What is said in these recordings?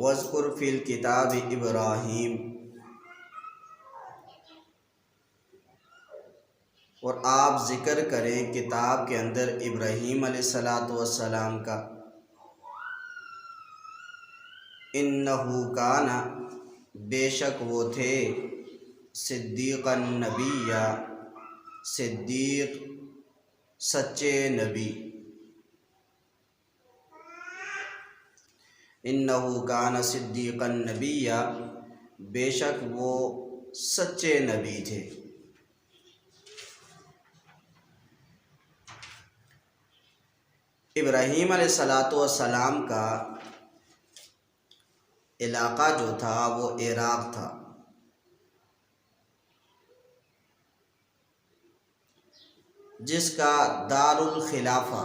وَاذْكُرْ فِي الْكِتَابِ ابراہیم، اور آپ ذکر کریں کتاب کے اندر ابراہیم علیہ السلام کا۔ اِنَّهُ کَانَ، بے شک وہ تھے، صدیقا نبیّا، صدیق سچے نبی۔ اِنَّهُ کَانَ صدیقا نبیّا، بے شک وہ سچے نبی تھے۔ ابراہیم علیہ السلام کا علاقہ جو تھا وہ عراق تھا۔ جس کا دار الخلافہ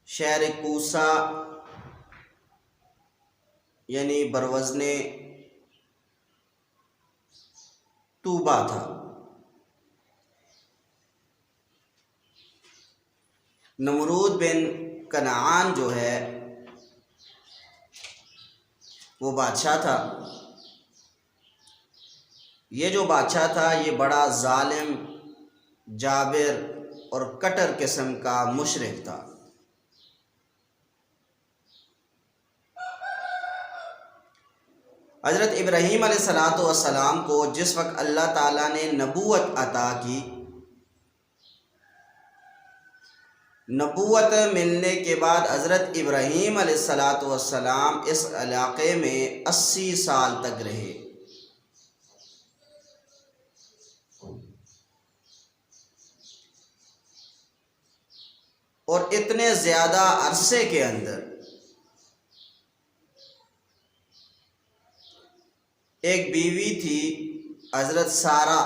شہر کوسہ یعنی بروزن طوبہ تھا۔ نمرود بن کنعان جو ہے وہ بادشاہ تھا۔ یہ جو بادشاہ تھا یہ بڑا ظالم، جابر اور کٹر قسم کا مشرک تھا۔ حضرت ابراہیم علیہ السلام کو جس وقت اللہ تعالیٰ نے نبوت عطا کی، نبوت ملنے کے بعد حضرت ابراہیم علیہ السلام اس علاقے میں 80 سال تک رہے۔ اور اتنے زیادہ عرصے کے اندر ایک بیوی تھی حضرت سارہ،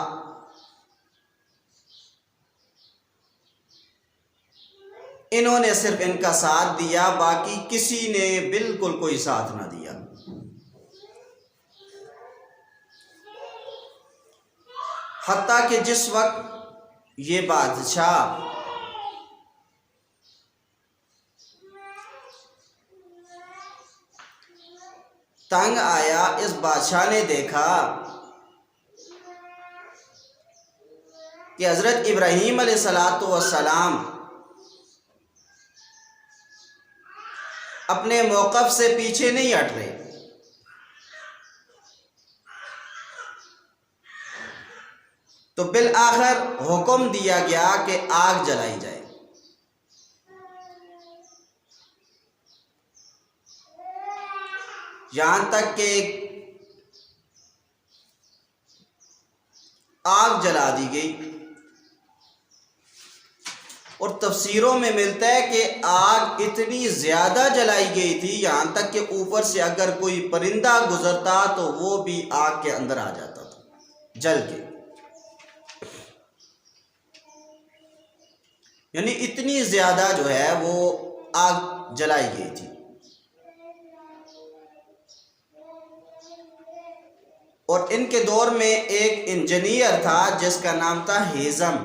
انہوں نے صرف ان کا ساتھ دیا، باقی کسی نے بالکل کوئی ساتھ نہ دیا۔ حتیٰ کہ جس وقت یہ بادشاہ تنگ آیا، اس بادشاہ نے دیکھا کہ حضرت ابراہیم علیہ السلام اپنے موقف سے پیچھے نہیں ہٹ رہے، تو بالآخر حکم دیا گیا کہ آگ جلائی جائے۔ یہاں تک کہ آگ جلا دی گئی، اور تفسیروں میں ملتا ہے کہ آگ اتنی زیادہ جلائی گئی تھی یہاں تک کہ اوپر سے اگر کوئی پرندہ گزرتا تو وہ بھی آگ کے اندر آ جاتا تھا جل کے، یعنی اتنی زیادہ جو ہے وہ آگ جلائی گئی تھی۔ اور ان کے دور میں ایک انجینئر تھا جس کا نام تھا ہیزم۔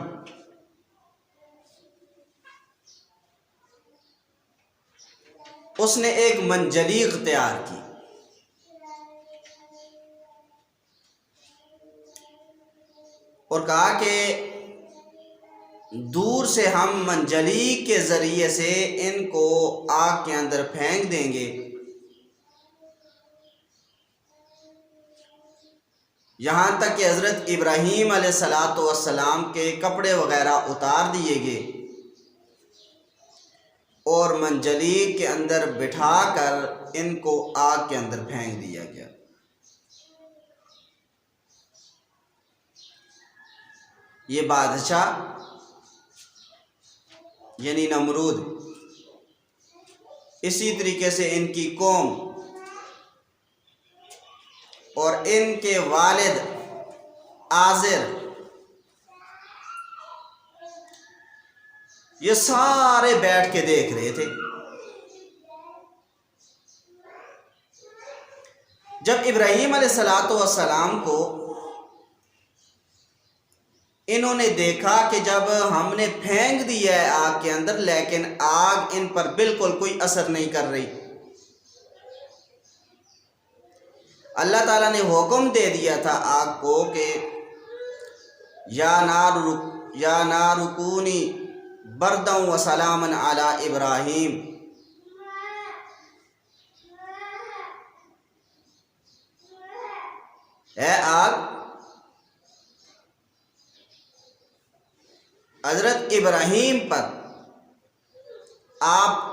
اس نے ایک منجلیق تیار کی، اور کہا کہ دور سے ہم منجلیق کے ذریعے سے ان کو آگ کے اندر پھینک دیں گے، یہاں تک کہ حضرت ابراہیم علیہ السلام کے کپڑے وغیرہ اتار دیے گئے اور منجلیق کے اندر بٹھا کر ان کو آگ کے اندر پھینک دیا گیا۔ یہ بادشاہ یعنی نمرود، اسی طریقے سے ان کی قوم اور ان کے والد آزر، یہ سارے بیٹھ کے دیکھ رہے تھے۔ جب ابراہیم علیہ السلام کو انہوں نے دیکھا کہ جب ہم نے پھینک دیا ہے آگ کے اندر لیکن آگ ان پر بالکل کوئی اثر نہیں کر رہی، اللہ تعالیٰ نے حکم دے دیا تھا آگ کو کہ یا نار کونی برداً و سلامن علی ابراہیم، اے آگ حضرت ابراہیم پر آپ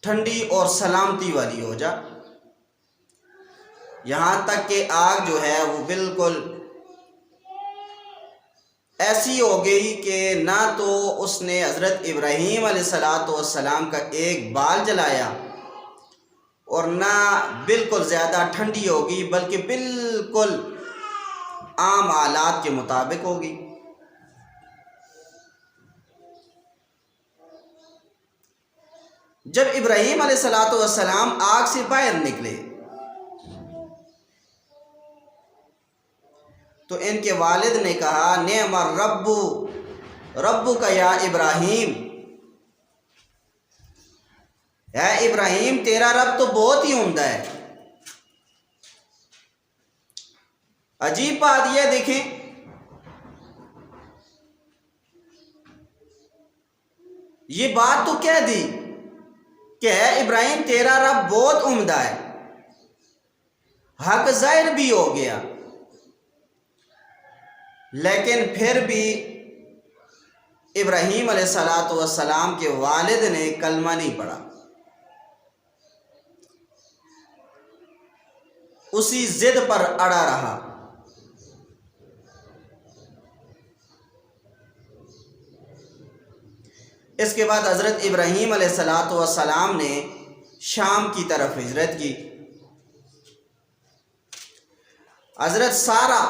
ٹھنڈی اور سلامتی والی ہو جا، یہاں تک کہ آگ جو ہے وہ بالکل ایسی ہو گئی کہ نہ تو اس نے حضرت ابراہیم علیہ السلام کا ایک بال جلایا اور نہ بالکل زیادہ ٹھنڈی ہوگی، بلکہ بالکل عام حالات کے مطابق ہوگی۔ جب ابراہیم علیہ السلام آگ سے باہر نکلے تو ان کے والد نے کہا نعم الرب ربک یا ابراہیم، اے ابراہیم تیرا رب تو بہت ہی عمدہ ہے۔ عجیب بات یہ دیکھیں، یہ بات تو کہہ دی کہ اے ابراہیم تیرا رب بہت عمدہ ہے، حق ظاہر بھی ہو گیا، لیکن پھر بھی ابراہیم علیہ السلام کے والد نے کلمہ نہیں پڑھا، اسی ضد پر اڑا رہا۔ اس کے بعد حضرت ابراہیم علیہ السلام نے شام کی طرف ہجرت کی۔ حضرت سارہ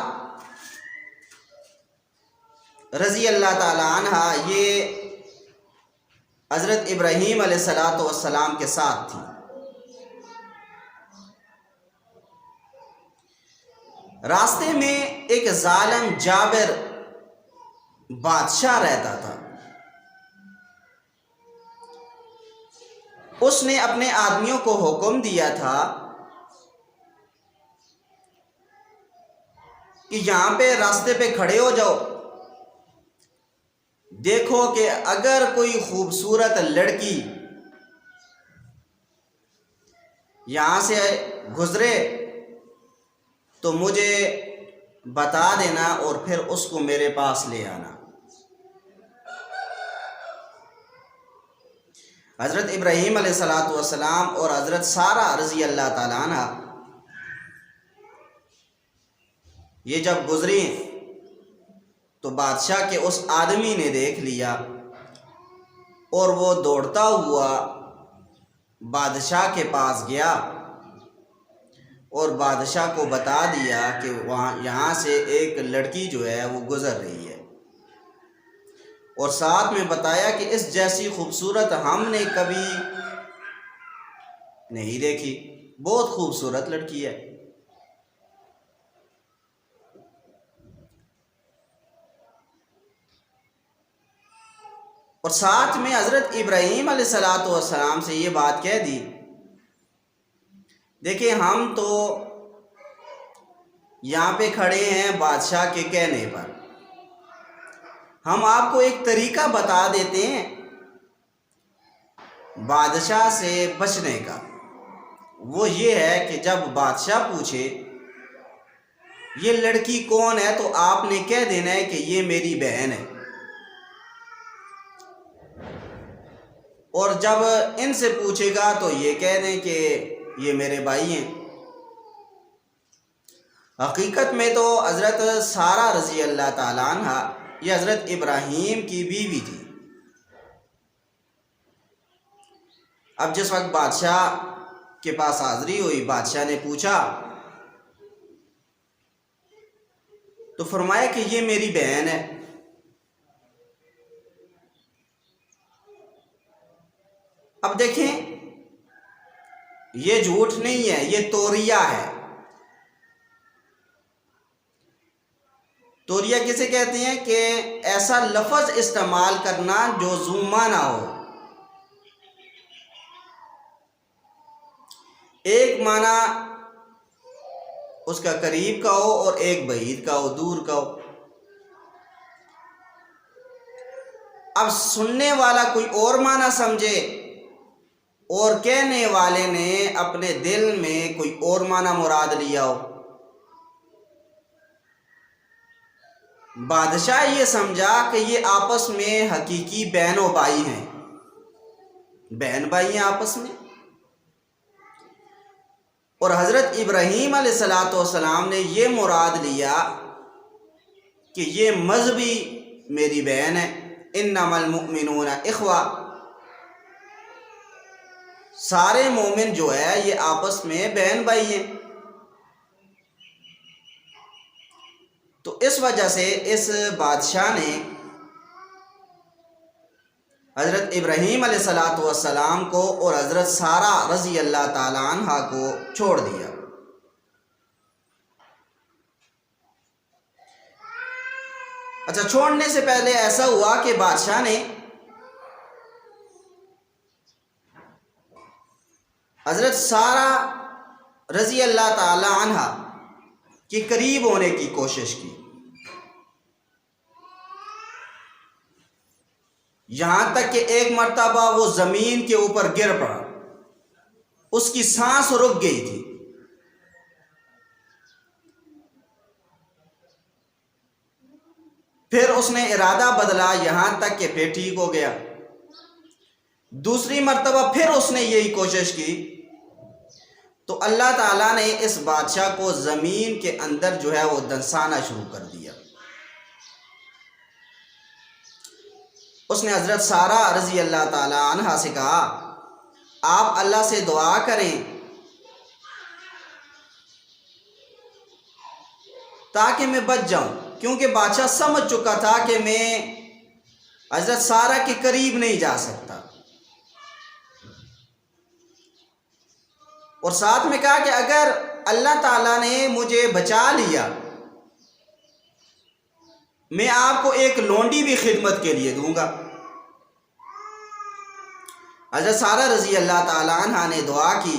رضی اللہ تعالی عنہ یہ حضرت ابراہیم علیہ السلام کے ساتھ تھی۔ راستے میں ایک ظالم جابر بادشاہ رہتا تھا، اس نے اپنے آدمیوں کو حکم دیا تھا کہ یہاں پہ راستے پہ کھڑے ہو جاؤ، دیکھو کہ اگر کوئی خوبصورت لڑکی یہاں سے گزرے تو مجھے بتا دینا اور پھر اس کو میرے پاس لے آنا۔ حضرت ابراہیم علیہ السلام اور حضرت سارہ رضی اللہ تعالیٰ عنہ یہ جب گزری تو بادشاہ کے اس آدمی نے دیکھ لیا اور وہ دوڑتا ہوا بادشاہ کے پاس گیا اور بادشاہ کو بتا دیا کہ یہاں سے ایک لڑکی جو ہے وہ گزر رہی ہے، اور ساتھ میں بتایا کہ اس جیسی خوبصورت ہم نے کبھی نہیں دیکھی، بہت خوبصورت لڑکی ہے۔ اور ساتھ میں حضرت ابراہیم علیہ السلام سے یہ بات کہہ دی، دیکھیں ہم تو یہاں پہ کھڑے ہیں بادشاہ کے کہنے پر، ہم آپ کو ایک طریقہ بتا دیتے ہیں بادشاہ سے بچنے کا۔ وہ یہ ہے کہ جب بادشاہ پوچھے یہ لڑکی کون ہے تو آپ نے کہہ دینا ہے کہ یہ میری بہن ہے، اور جب ان سے پوچھے گا تو یہ کہہ دیں کہ یہ میرے بھائی ہیں۔ حقیقت میں تو حضرت سارہ رضی اللہ تعالیٰ عنہ یہ حضرت ابراہیم کی بیوی تھی۔ اب جس وقت بادشاہ کے پاس حاضری ہوئی، بادشاہ نے پوچھا تو فرمایا کہ یہ میری بہن ہے۔ اب دیکھیں یہ جھوٹ نہیں ہے، یہ توریہ ہے۔ توریہ کسے کہتے ہیں کہ ایسا لفظ استعمال کرنا جو ذو معنی ہو۔ ایک معنی اس کا قریب کا ہو اور ایک بعید کا ہو، دور کا ہو۔ اب سننے والا کوئی اور معنی سمجھے اور کہنے والے نے اپنے دل میں کوئی اور معنی مراد لیا ہو۔ بادشاہ یہ سمجھا کہ یہ آپس میں حقیقی بہن و بھائی ہیں، بہن بھائی ہیں آپس میں، اور حضرت ابراہیم علیہ السلام نے یہ مراد لیا کہ یہ مذہبی میری بہن ہے، انما المؤمنون اخوہ، سارے مومن جو ہے یہ آپس میں بہن بھائی ہیں۔ تو اس وجہ سے اس بادشاہ نے حضرت ابراہیم علیہ السلام کو اور حضرت سارہ رضی اللہ تعالی عنہ کو چھوڑ دیا۔ اچھا، چھوڑنے سے پہلے ایسا ہوا کہ بادشاہ نے حضرت سارہ رضی اللہ تعالی عنہ کے قریب ہونے کی کوشش کی، یہاں تک کہ ایک مرتبہ وہ زمین کے اوپر گر پڑا، اس کی سانس رک گئی تھی۔ پھر اس نے ارادہ بدلا، یہاں تک کہ پھر ٹھیک ہو گیا۔ دوسری مرتبہ پھر اس نے یہی کوشش کی تو اللہ تعالیٰ نے اس بادشاہ کو زمین کے اندر جو ہے وہ دنسانا شروع کر دیا۔ اس نے حضرت سارہ رضی اللہ تعالی عنہ سے کہا آپ اللہ سے دعا کریں تاکہ میں بچ جاؤں، کیونکہ بادشاہ سمجھ چکا تھا کہ میں حضرت سارہ کے قریب نہیں جا سکتا، اور ساتھ میں کہا کہ اگر اللہ تعالیٰ نے مجھے بچا لیا میں آپ کو ایک لونڈی بھی خدمت کے لیے دوں گا۔ حضرت سارہ رضی اللہ تعالی عنہ نے دعا کی،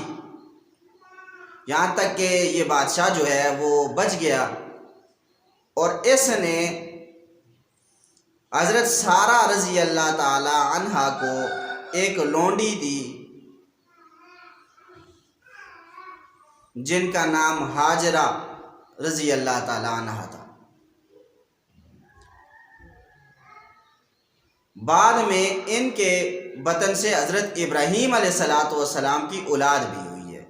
یہاں تک کہ یہ بادشاہ جو ہے وہ بچ گیا، اور اس نے حضرت سارہ رضی اللہ تعالی عنہ کو ایک لونڈی دی جن کا نام ہاجرہ رضی اللہ تعالی عنہ تھا۔ بعد میں ان کے بطن سے حضرت ابراہیم علیہ السلام کی اولاد بھی ہوئی ہے۔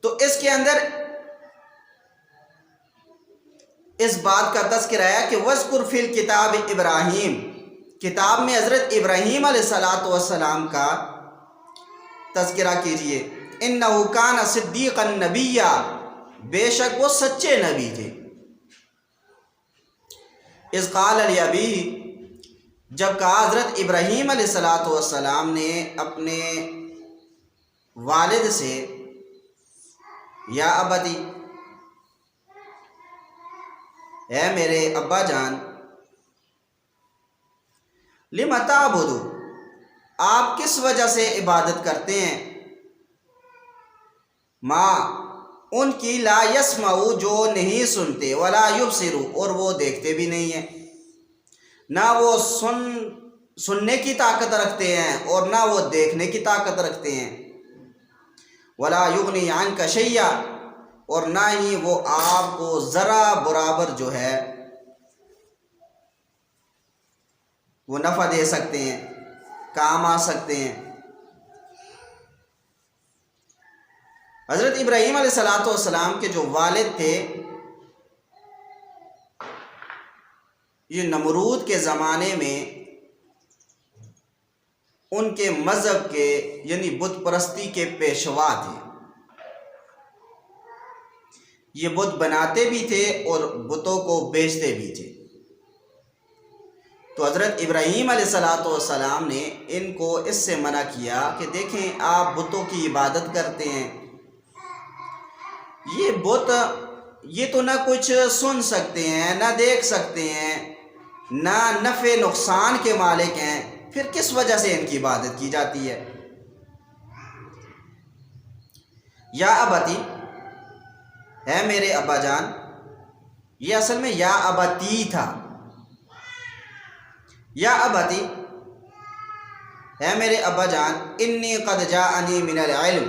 تو اس کے اندر اس بات کا تذکرہ ہے کہ وَاذْكُرْ فِي الْكِتَابِ ابراہیم، کتاب میں حضرت ابراہیم علیہ السلام کا تذکرہ کیجئے، اِنَّهُ كَانَ صِدِّيقًا نَبِيًّا، بے شک وہ سچے نبی تھے۔ اِذْ قَالَ لِأَبِيهِ، جب کہا حضرت ابراہیم علیہ السلام نے اپنے والد سے، یا ابتی، اے میرے ابا جان، لِمَ تَعْبُدُ، آپ کس وجہ سے عبادت کرتے ہیں، ماں ان کی لا یسمعو جو نہیں سنتے، ولا یبصرو اور وہ دیکھتے بھی نہیں ہیں، نہ وہ سننے کی طاقت رکھتے ہیں اور نہ وہ دیکھنے کی طاقت رکھتے ہیں، ولا یغنی عنک شیئا اور نہ ہی وہ آپ کو ذرا برابر جو ہے وہ نفع دے سکتے ہیں، کام آ سکتے ہیں۔ حضرت ابراہیم علیہ السلام کے جو والد تھے یہ نمرود کے زمانے میں ان کے مذہب کے یعنی بت پرستی کے پیشوا تھے، یہ بت بناتے بھی تھے اور بتوں کو بیچتے بھی تھے۔ تو حضرت ابراہیم علیہ السلام نے ان کو اس سے منع کیا کہ دیکھیں آپ بتوں کی عبادت کرتے ہیں، یہ بت یہ تو نہ کچھ سن سکتے ہیں، نہ دیکھ سکتے ہیں، نہ نفع نقصان کے مالک ہیں، پھر کس وجہ سے ان کی عبادت کی جاتی ہے؟ یا ابتی، ہے میرے ابا جان، یہ اصل میں یا ابتی تھا. یا ابتی، ہے میرے ابا جان، انی قد جاءنی من العلم،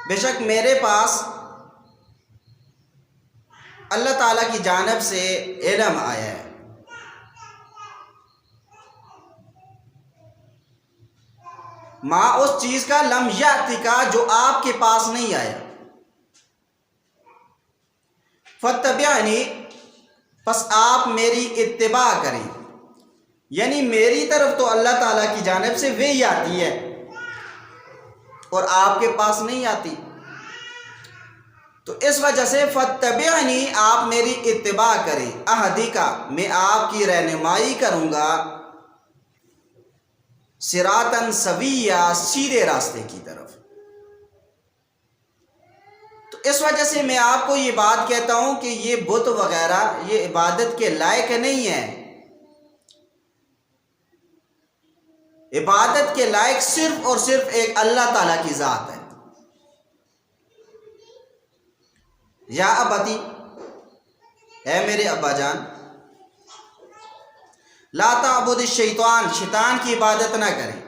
بے شک میرے پاس اللہ تعالیٰ کی جانب سے علم آیا ہے. ماں اس چیز کا، لم یأتی کا، جو آپ کے پاس نہیں آیا. فاتبعنی، پس آپ میری اتباع کریں. یعنی میری طرف تو اللہ تعالیٰ کی جانب سے وحی آتی ہے اور آپ کے پاس نہیں آتی، تو اس وجہ سے فاتبعنی، آپ میری اتباع کریں. اہدیکا، میں آپ کی رہنمائی کروں گا، صراطاً سویا، سیدھے راستے کی طرف. تو اس وجہ سے میں آپ کو یہ بات کہتا ہوں کہ یہ بت وغیرہ یہ عبادت کے لائق نہیں ہے. عبادت کے لائق صرف اور صرف ایک اللہ تعالیٰ کی ذات ہے. یا ابتی، ہے میرے ابا جان، لا تعبد الشیطان، شیطان کی عبادت نہ کریں.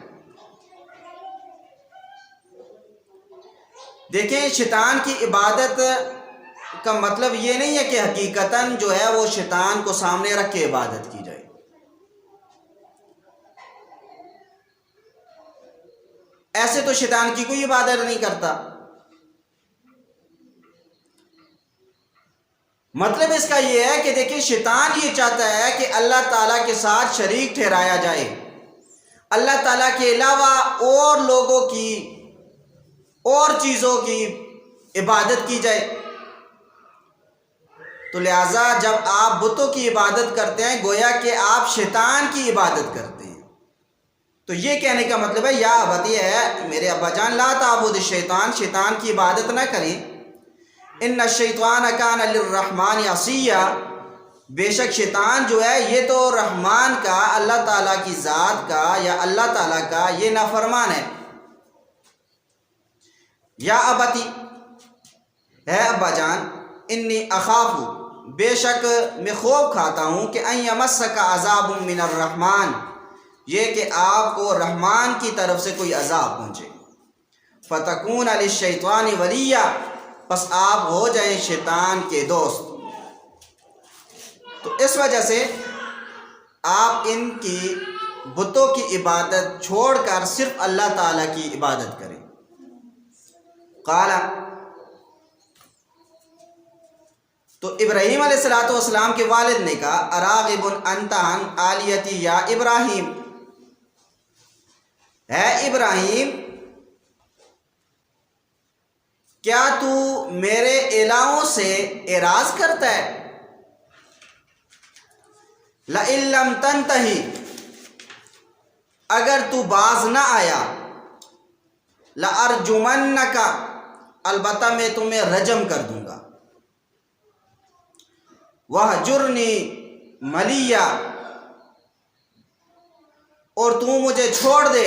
دیکھیں، شیطان کی عبادت کا مطلب یہ نہیں ہے کہ حقیقتاً جو ہے وہ شیطان کو سامنے رکھ کے عبادت کی جائے. ایسے تو شیطان کی کوئی عبادت نہیں کرتا. مطلب اس کا یہ ہے کہ دیکھیں، شیطان یہ چاہتا ہے کہ اللہ تعالیٰ کے ساتھ شریک ٹھہرایا جائے، اللہ تعالیٰ کے علاوہ اور لوگوں کی اور چیزوں کی عبادت کی جائے. تو لہٰذا جب آپ بتوں کی عبادت کرتے ہیں گویا کہ آپ شیطان کی عبادت کرتے ہیں. تو یہ کہنے کا مطلب ہے یا ابتی، ہے میرے ابا جان، لا تعبد الشیطان، شیطان کی عبادت نہ کریں. ان الشیطان کان للرحمن عصیا، بے شک شیطان جو ہے یہ تو رحمان کا، اللہ تعالیٰ کی ذات کا یا اللہ تعالیٰ کا یہ نافرمان ہے. یا ابتی، ہے ابا جان، انی اخاف، بے شک میں خوف کھاتا ہوں کہ ان یمسک عذاب من الرحمن، یہ کہ آپ کو رحمان کی طرف سے کوئی عذاب پہنچے. فتکون للشیطان ولیہ، پس آپ ہو جائیں شیطان کے دوست. تو اس وجہ سے آپ ان کی بتوں کی عبادت چھوڑ کر صرف اللہ تعالیٰ کی عبادت کریں. قال، تو ابراہیم علیہ السلام کے والد نے کہا، اراغب انت عن آلیتی یا ابراہیم، ہے ابراہیم، کیا تو میرے الہوں سے اعراض کرتا ہے؟ لئن لم تنتہی، اگر تو باز نہ آیا، لأرجمنک، البتہ میں تمہیں رجم کر دوں گا. وہجرنی ملیہ، اور تو مجھے چھوڑ دے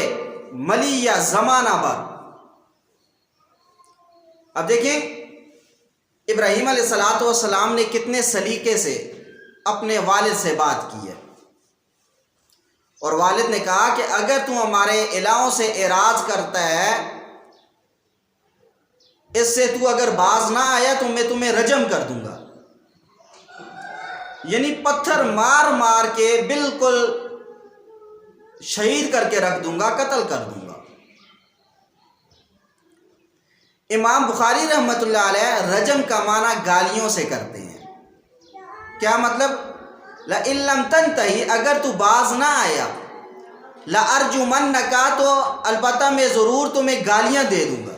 ملیہ، زمانہ بھر. اب دیکھیں ابراہیم علیہ السلام نے کتنے سلیقے سے اپنے والد سے بات کی ہے، اور والد نے کہا کہ اگر تو ہمارے الہوں سے اعراض کرتا ہے، اس سے تو اگر باز نہ آیا تو میں تمہیں رجم کر دوں گا. یعنی پتھر مار مار کے بالکل شہید کر کے رکھ دوں گا، قتل کر دوں گا. امام بخاری رحمۃ اللہ علیہ رجم کا معنی گالیوں سے کرتے ہیں. کیا مطلب؟ لئن لم تنتہی، اگر تو باز نہ آیا، لأرجمنک، تو البتہ میں ضرور تمہیں گالیاں دے دوں گا.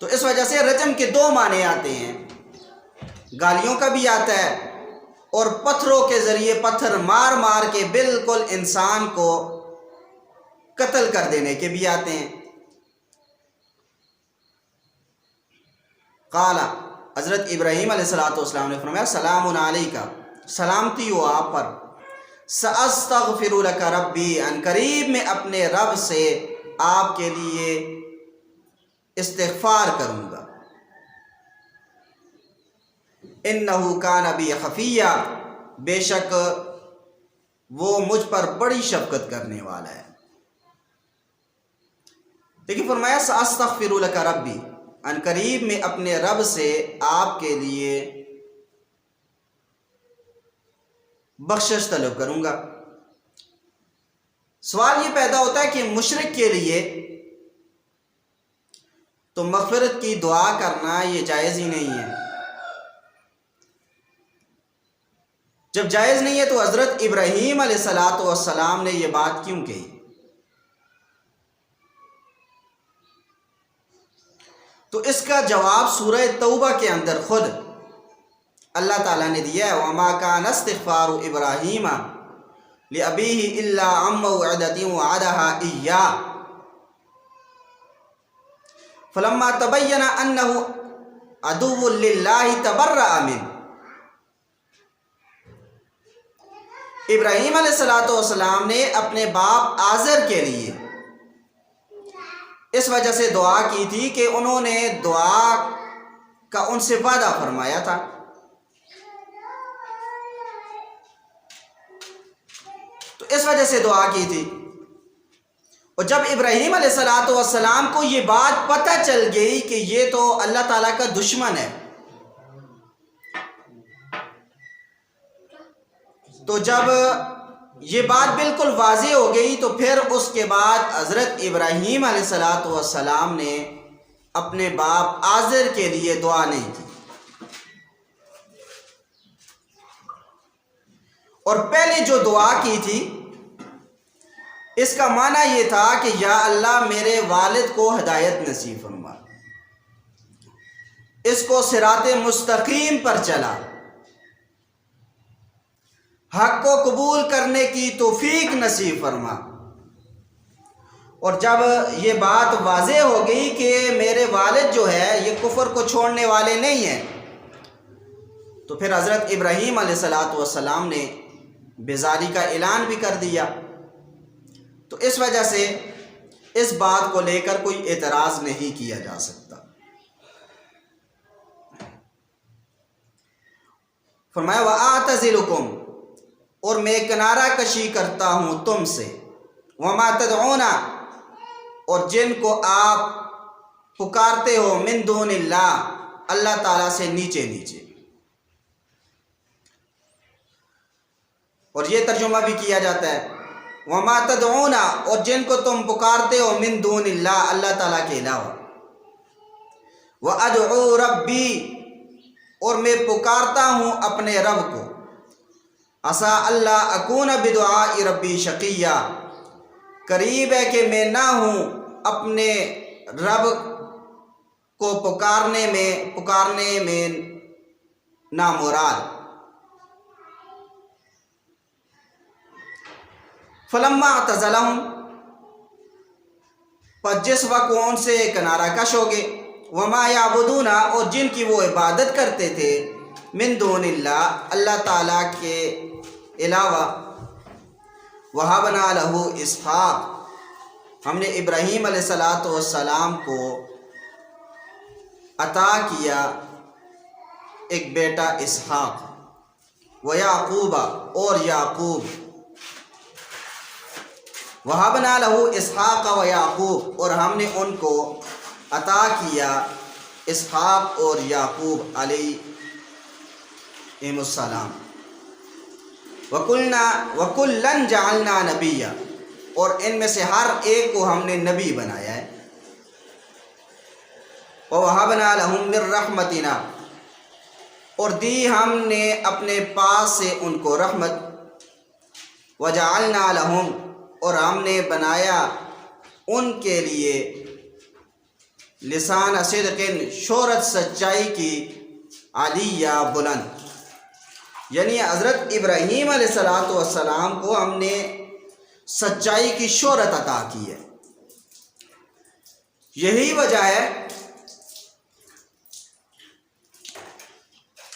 تو اس وجہ سے رجم کے دو معنی آتے ہیں، گالیوں کا بھی آتا ہے اور پتھروں کے ذریعے پتھر مار مار کے بالکل انسان کو قتل کر دینے کے بھی آتے ہیں. قال، حضرت ابراہیم علیہ السلام نے فرمایا، سلام علیکہ، سلامتی ہو آپ پر. سأستغفر لک ربی، ان قریب میں اپنے رب سے آپ کے لیے استغفار کروں گا. انہ کان بی خفیہ، بے شک وہ مجھ پر بڑی شفقت کرنے والا ہے. لیکن فرمایا سأستغفر لک ربی، ان قریب میں اپنے رب سے آپ کے لیے بخشش طلب کروں گا. سوال یہ پیدا ہوتا ہے کہ مشرک کے لیے تو مغفرت کی دعا کرنا یہ جائز ہی نہیں ہے. جب جائز نہیں ہے تو حضرت ابراہیم علیہ السلام نے یہ بات کیوں کہی؟ تو اس کا جواب سورہ توبہ کے اندر خود اللہ تعالیٰ نے دیا ہے. وَمَا كَانَ اسْتِغْفَارُ إِبْرَاهِيمَ لِأَبِيهِ إِلَّا عَن مَّوْعِدَةٍ وَعَدَهَا إِيَّاهُ فَلَمَّا تَبَيَّنَ أَنَّهُ عَدُوٌّ لِلَّهِ تَبَرَّأَ مِنْهُ. ابراہیم علیہ السلام نے اپنے باپ آزر کے لیے اس وجہ سے دعا کی تھی کہ انہوں نے دعا کا ان سے وعدہ فرمایا تھا. تو اس وجہ سے دعا کی تھی. اور جب ابراہیم علیہ السلام کو یہ بات پتہ چل گئی کہ یہ تو اللہ تعالیٰ کا دشمن ہے، تو جب یہ بات بالکل واضح ہو گئی تو پھر اس کے بعد حضرت ابراہیم علیہ السلام نے اپنے باپ آزر کے لیے دعا نہیں کی. اور پہلے جو دعا کی تھی اس کا معنی یہ تھا کہ یا اللہ میرے والد کو ہدایت نصیب فرما، اس کو صراط مستقیم پر چلا، حق کو قبول کرنے کی توفیق نصیب فرما. اور جب یہ بات واضح ہو گئی کہ میرے والد جو ہے یہ کفر کو چھوڑنے والے نہیں ہیں، تو پھر حضرت ابراہیم علیہ السلام نے بیزاری کا اعلان بھی کر دیا. تو اس وجہ سے اس بات کو لے کر کوئی اعتراض نہیں کیا جا سکتا. فرمایا وَأَعْتَزِلُكُمْ، اور میں کنارہ کشی کرتا ہوں تم سے، وَمَا تَدْعُونَ، اور جن کو آپ پکارتے ہو، مِن دُونِ اللَّهِ، اللہ تعالیٰ سے نیچے نیچے. اور یہ ترجمہ بھی کیا جاتا ہے وَمَا تَدْعُونَ، اور جن کو تم پکارتے ہو، مِن دُونِ اللَّهِ، اللہ تعالیٰ کے علاوہ. وَأَدْعُو رَبِّي، اور میں پکارتا ہوں اپنے رب کو. عسیٰ اللہ اکون بدعاء ربی شقیہ، قریب ہے کہ میں نہ ہوں اپنے رب کو پکارنے میں نامراد. فلما اعتزلہم، پس جس وقت وہ ان سے کنارہ کش ہو گئے، وما یعبدون، اور جن کی وہ عبادت کرتے تھے، من دون اللہ، اللہ تعالیٰ کے علاوہ، وَهَبْنَا لَهُ اسحاق، ہم نے ابراہیم علیہ السلام کو عطا کیا ایک بیٹا اسحاق، وَيَعْقُوبَ، اور یعقوب. وَهَبْنَا لَهُ اسحاق وَيَعْقُوب، اور ہم نے ان کو عطا کیا اسحاق اور یعقوب علیہ السلام. وَكُلًّا جَعَلْنَا نَبِيًّا، اور ان میں سے ہر ایک کو ہم نے نبی بنایا ہے. وَوَهَبْنَا لَهُم مِّن رَّحْمَتِنَا، اور دی ہم نے اپنے پاس سے ان کو رحمت. وَجَعَلْنَا لَهُم، اور ہم نے بنایا ان کے لیے لسان صدق، شہرت سچائی کی، علیہ بلند. یعنی حضرت ابراہیم علیہ السلام کو ہم نے سچائی کی شہرت عطا کی ہے. یہی وجہ ہے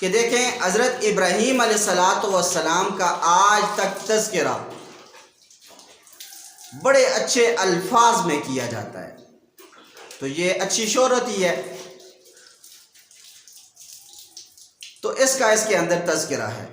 کہ دیکھیں حضرت ابراہیم علیہ السلام کا آج تک تذکرہ بڑے اچھے الفاظ میں کیا جاتا ہے، تو یہ اچھی شہرت ہی ہے، تو اس کا اس کے اندر تذکرہ ہے۔